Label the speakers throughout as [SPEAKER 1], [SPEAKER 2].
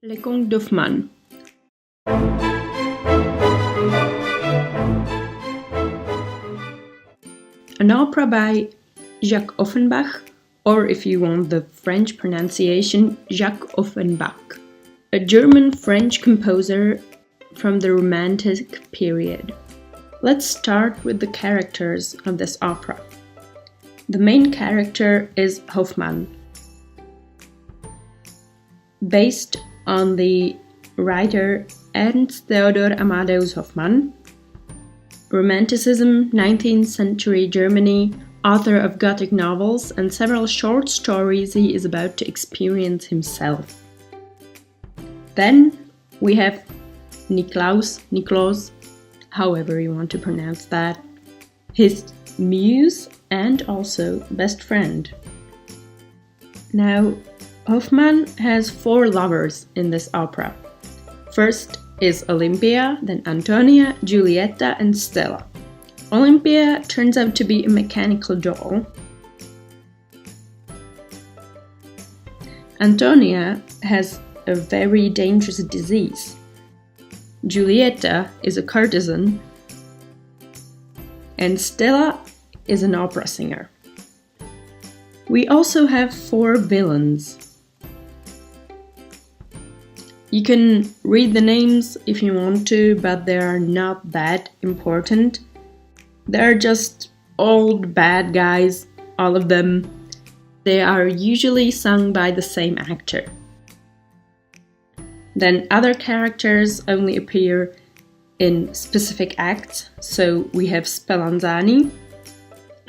[SPEAKER 1] Les Contes d'Hoffmann. An opera by Jacques Offenbach, or if you want the French pronunciation, Jacques Offenbach, a German-French composer from the Romantic period. Let's start with the characters of this opera. The main character is Hoffmann, based on the writer Ernst Theodor Amadeus Hoffmann, Romanticism, 19th century Germany, author of Gothic novels and several short stories he is about to experience himself. Then we have Nicklausse, however you want to pronounce that, his muse and also best friend. Now, Hoffmann has 4 lovers in this opera. First is Olympia, then Antonia, Giulietta and Stella. Olympia turns out to be a mechanical doll. Antonia has a very dangerous disease. Giulietta is a courtesan, and Stella is an opera singer. We also have 4 villains. You can read the names if you want to, but they are not that important. They're just old bad guys, all of them. They are usually sung by the same actor. Then other characters only appear in specific acts. So we have Spallanzani,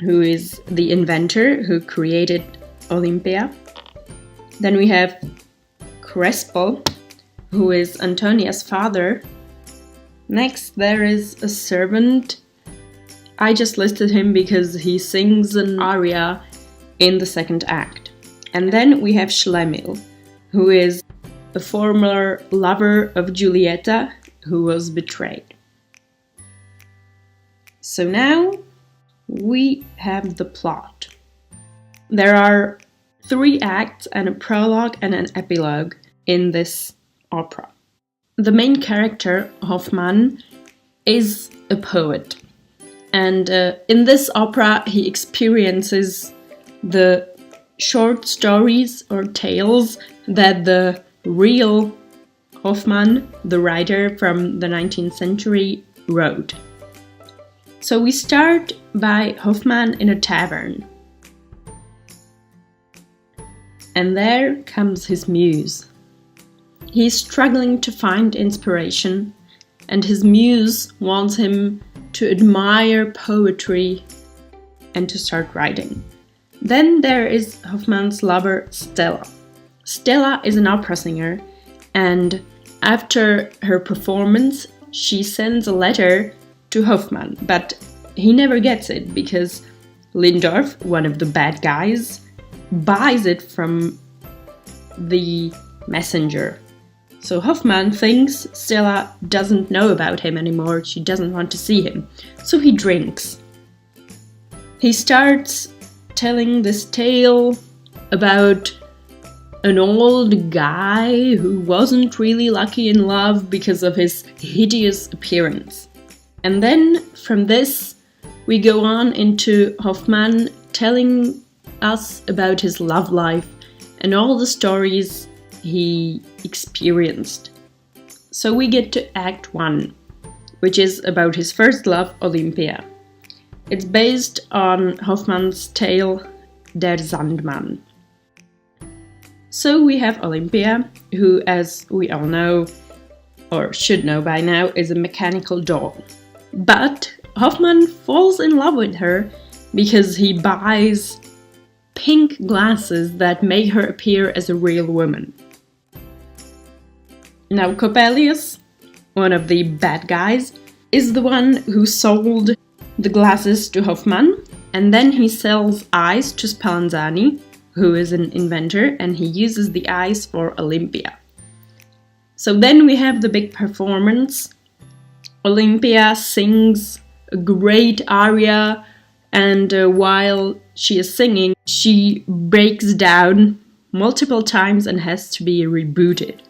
[SPEAKER 1] who is the inventor who created Olympia. Then we have Crespo, who is Antonia's father. Next there is a servant. I just listed him because he sings an aria in the second act. And then we have Schlemihl, who is a former lover of Giulietta who was betrayed. So now we have the plot. There are 3 acts and a prologue and an epilogue in this opera. The main character, Hoffmann, is a poet. And in this opera he experiences the short stories or tales that the real Hoffmann, the writer from the 19th century, wrote. So we start by Hoffmann in a tavern. And there comes his muse. He's struggling to find inspiration, and his muse wants him to admire poetry and to start writing. Then there is Hoffmann's lover, Stella. Stella is an opera singer, and after her performance, she sends a letter to Hoffmann, but he never gets it because Lindorf, one of the bad guys, buys it from the messenger. So Hoffmann thinks Stella doesn't know about him anymore, she doesn't want to see him. So he drinks. He starts telling this tale about an old guy who wasn't really lucky in love because of his hideous appearance. And then from this we go on into Hoffmann telling us about his love life and all the stories he experienced. So we get to Act 1, which is about his first love, Olympia. It's based on Hoffmann's tale Der Sandmann. So we have Olympia, who, as we all know, or should know by now, is a mechanical doll. But Hoffmann falls in love with her because he buys pink glasses that make her appear as a real woman. Now Coppelius, one of the bad guys, is the one who sold the glasses to Hoffmann, and then he sells eyes to Spallanzani, who is an inventor, and he uses the eyes for Olympia. So then we have the big performance. Olympia sings a great aria, and while she is singing, she breaks down multiple times and has to be rebooted.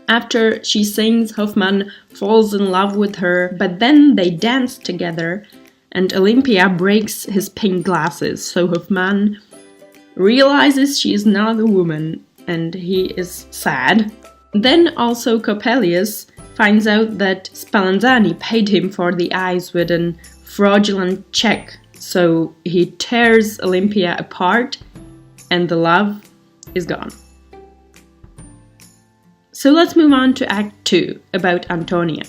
[SPEAKER 1] After she sings, Hoffmann falls in love with her, but then they dance together and Olympia breaks his pink glasses, so Hoffmann realizes she is not a woman and he is sad. Then also Coppelius finds out that Spallanzani paid him for the eyes with a fraudulent check, so he tears Olympia apart and the love is gone. So let's move on to Act 2, about Antonia.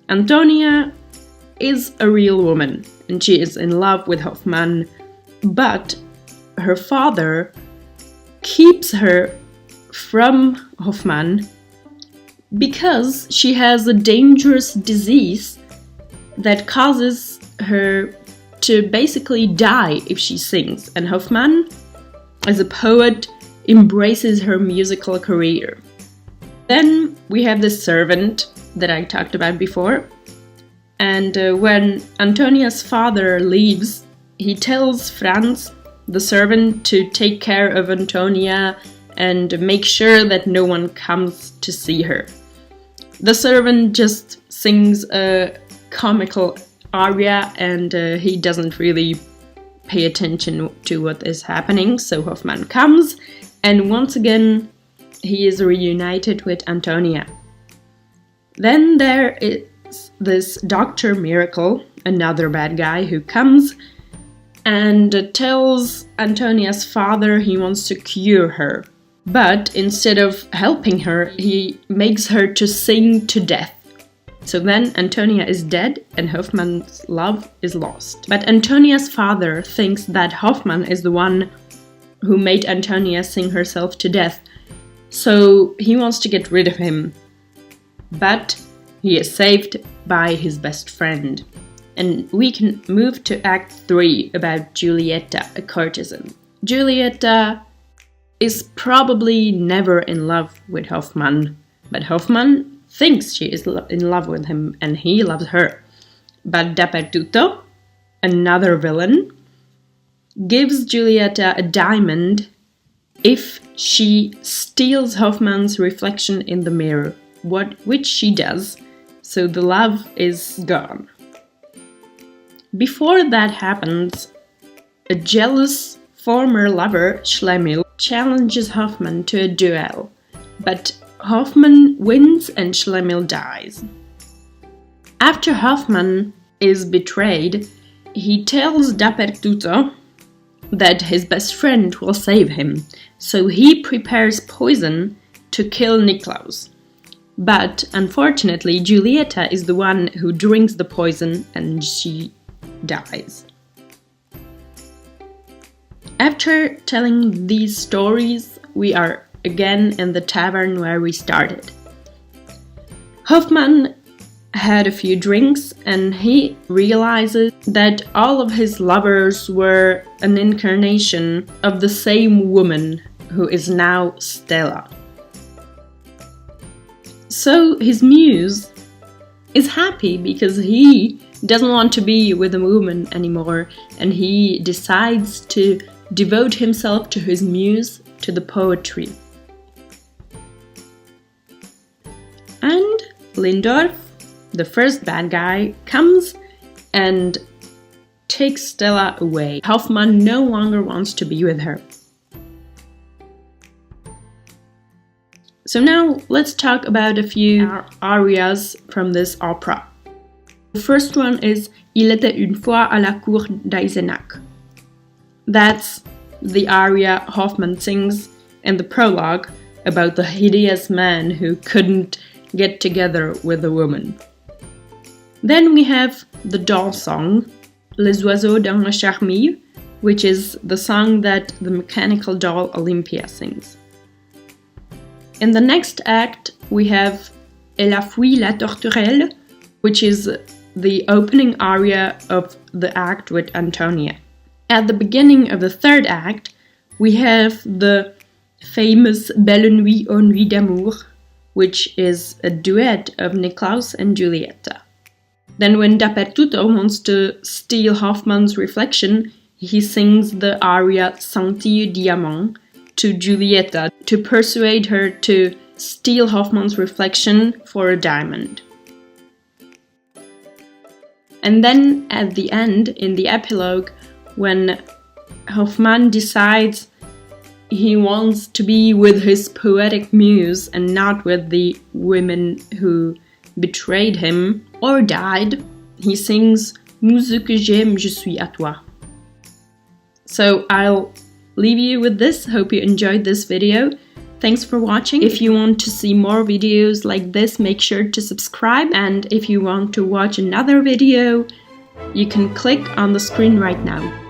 [SPEAKER 1] Antonia is a real woman and she is in love with Hoffmann, but her father keeps her from Hoffmann because she has a dangerous disease that causes her to basically die if she sings, and Hoffmann, as a poet, embraces her musical career. Then we have the servant that I talked about before, and when Antonia's father leaves, he tells Franz, the servant, to take care of Antonia and make sure that no one comes to see her. The servant just sings a comical aria and he doesn't really pay attention to what is happening, so Hoffmann comes and once again he is reunited with Antonia. Then there is this Dr. Miracle, another bad guy, who comes and tells Antonia's father he wants to cure her. But instead of helping her, he makes her to sing to death. So then Antonia is dead and Hoffmann's love is lost. But Antonia's father thinks that Hoffmann is the one who made Antonia sing herself to death, so he wants to get rid of him. But he is saved by his best friend. And we can move to Act 3 about Giulietta, a courtesan. Giulietta is probably never in love with Hoffmann, but Hoffmann thinks she is in love with him and he loves her. But Dappertutto, another villain, gives Giulietta a diamond if she steals Hoffmann's reflection in the mirror, which she does, so the love is gone. Before that happens, a jealous former lover, Schlemihl, challenges Hoffmann to a duel, but Hoffmann wins and Schlemihl dies. After Hoffmann is betrayed, he tells Dappertutto that his best friend will save him, so he prepares poison to kill Nicklausse. But unfortunately, Giulietta is the one who drinks the poison and she dies. After telling these stories, we are again in the tavern where we started. Hoffmann had a few drinks and he realizes that all of his lovers were an incarnation of the same woman who is now Stella. So his muse is happy because he doesn't want to be with a woman anymore and he decides to devote himself to his muse, to the poetry. And Lindorf, the first bad guy, comes and takes Stella away. Hoffmann no longer wants to be with her. So now let's talk about a few arias from this opera. The first one is Il était une fois à la cour d'Eisenach. That's the aria Hoffmann sings in the prologue about the hideous man who couldn't get together with a woman. Then we have the doll song, Les oiseaux dans la charmille, which is the song that the mechanical doll Olympia sings. In the next act, we have Elle a fui la tourterelle, which is the opening aria of the act with Antonia. At the beginning of the third act, we have the famous Belle nuit aux nuits d'amour, which is a duet of Nicklausse and Giulietta. Then when Dappertutto wants to steal Hoffmann's reflection, he sings the aria Sentille diamant to Giulietta to persuade her to steal Hoffmann's reflection for a diamond. And then at the end, in the epilogue, when Hoffmann decides he wants to be with his poetic muse and not with the women who betrayed him or died, he sings "Nous ce que j'aime, je suis à toi." So I'll leave you with this. Hope you enjoyed this video. Thanks for watching. If you want to see more videos like this, make sure to subscribe. And if you want to watch another video, you can click on the screen right now.